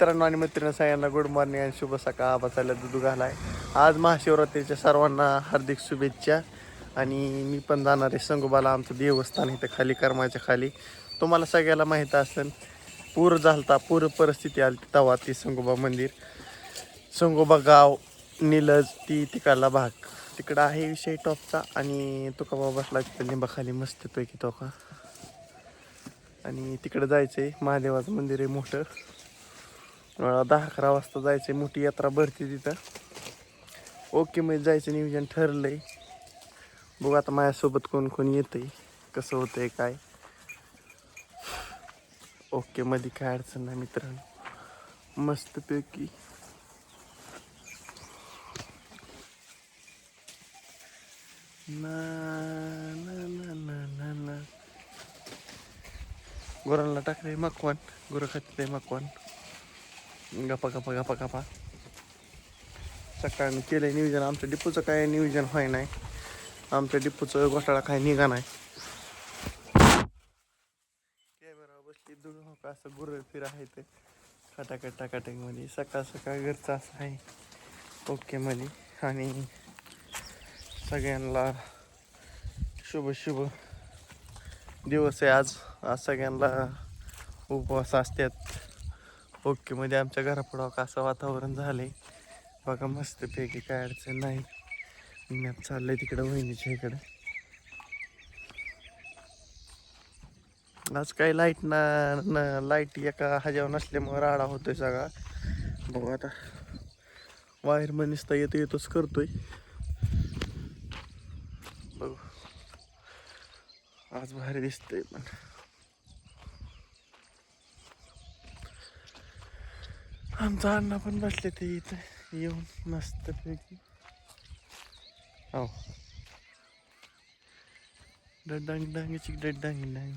मित्रांनो आणि मैत्रिणी सगळ्यांना गुड मॉर्निंग आणि शुभ सकाळ. आबाचाला दूध घालाय. आज महाशिवरात्रीच्या सर्वांना हार्दिक शुभेच्छा. आणि मी पण जाणार आहे संगोबाला, आमचं देवस्थान इथं खाली करमाच्या खाली. तुम्हाला सगळ्याला माहीत असेल पूर झालता, पूर परिस्थिती आली तेव्हा ती संगोबा मंदिर, संगोबा गाव, निलज ती तिकडला भाग तिकडं आहे विषय टॉपचा. आणि तुका बसला तिथं लिंबाखाली मस्तपैकी तो का. आणि तिकडं जायचं आहे, महादेवाचं मंदिर आहे मोठं. 10-11 वाजता जायचं आहे, मोठी यात्रा भरते तिथं. ओके मध्ये जायचं नियोजन ठरलं आहे. बघू आता माझ्यासोबत कोण कोण येतं आहे, कसं होतं आहे काय. ओके मध्ये काय अडचण नाही मित्रांनो, मस्तपैकी. ना ना ना ना ना ना गुरांना टाकले मकवान, गुरं खाते मकवान. गप्पा गप्पा गप्पा गप्पा. सकाळी केलं आहे नियोजन. आमच्या डिपूचं काय नियोजन व्हाय नाही, आमच्या डिपूचं घोटाळा काय निघा नाही. कॅमेरा बसली दुड हो का, असं गुरं फिर आहे ते खटाखट टाकाटकमध्ये. सकाळ सकाळ घरचं असं आहे ओके मध्ये. आणि सगळ्यांना शुभ शुभ दिवस आहे आज. आज सगळ्यांना उपवास असतात ओके मध्ये. आमच्या घरापुढं असं वातावरण झालंय बघा मस्तपैकी, काय अडचण नाही. मी आता चाललंय तिकडं वहिनीच्या इकडं. आज काही लाईट ना लाईट एका ह्याच्यावर नसल्यामुळे राडा होतोय सगळा. बघू आता वायरमन नुसता येतोच करतोय. बघू आज भारी दिसतंय पण. आमचा अण्णा पण बसले ते इथं येऊन मस्तपैकी. हो डंग डांगची डंग डांग.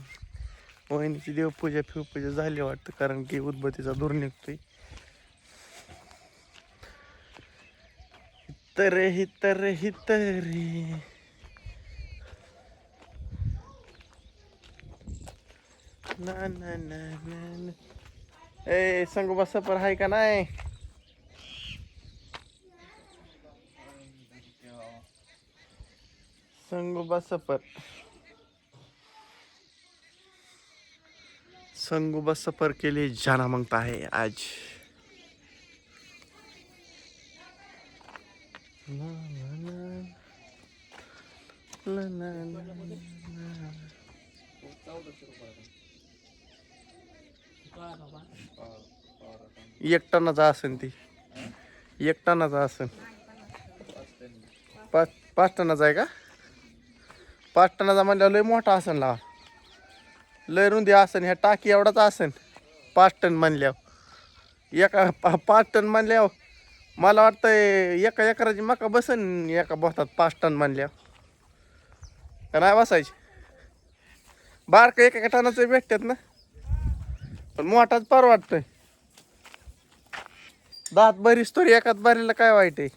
वहिनीची देवपूजा फिवपूजा झाली वाटतं, कारण की उदबत्तीचा दूर निघतोय. तरे ना ना ना ना. ए संगोबा सफर आहे का नाही? संगोबा सफर, संगोबा सफर के लिए जाना मांगता है आज. ना ना ना ना ना ना. एक टनाचा असेल ती, एक टनाचा असेल. 5 टनाचा आहे का? 5 टनाचा म्हणल्यावर लय मोठा असेल ना, लय रुंदी असेल. ह्या टाकी एवढाच असेल 5 टन म्हणल्यावर. एका 5 टन म्हणल्यावर मला वाटतंय एका एकराची मका बसन एका बोतात 5 टन म्हणल्यावर. का नाही बसायची? बारका एका टनाचं भेटतात ना, पण मोठाच परवडतोय. दात बरीच तरी एकाच बारीला काय वाईट आहे.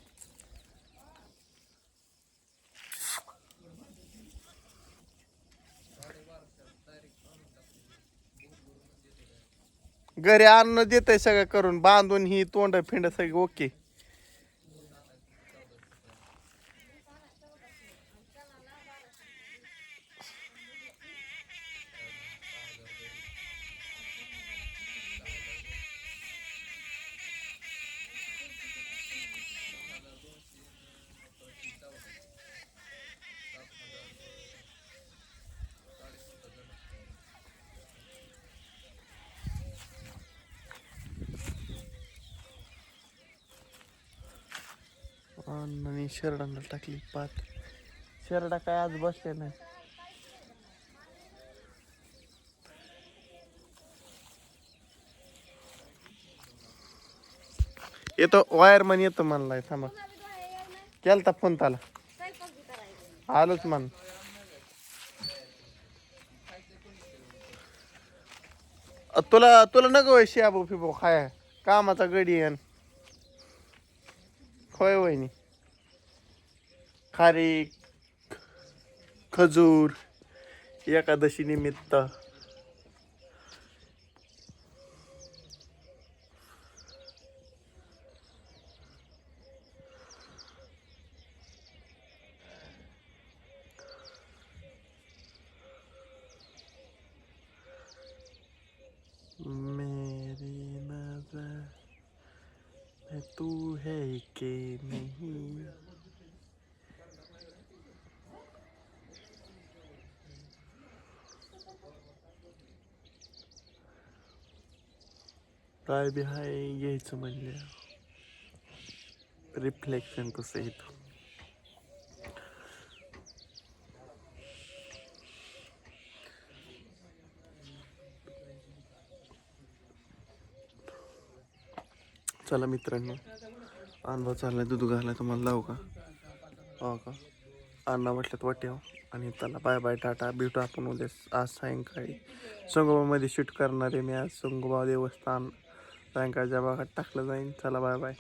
घरी अन्न देतय सगळं करून बांधून, ही तोंड फिंड सगळी ओके. आणि शेरडांना टाकली पात. शेरडा काय आज बसले नाही. येतो वायरमन येतो म्हणलाय, थांबा. केलता फोन त्याला, आलोच म्हण. तुला तुला नको होय शाबू फिबू खाय, कामाचा गडी आहे. होय वहिनी, खारीक खजूर एकादशी निमित्त. है कि नहीं. काय बी हाय घ्यायचं म्हणलं रिफ्लेक्शन कसं येतं. चला मित्रांनो, अण्णा चाललाय दूध घालाय, तुम्हाला लावू का? हो का? अण्णा म्हटल्यात वाट्याव आणि त्याला बाय बाय टाटा. भेटू आपण उद्या आज सायंकाळी. संगोबामध्ये शूट करणार आहे मी आज. संगोबा देवस्थान सायंकाळच्या भागात टाकलं जाईन. चला बाय बाय.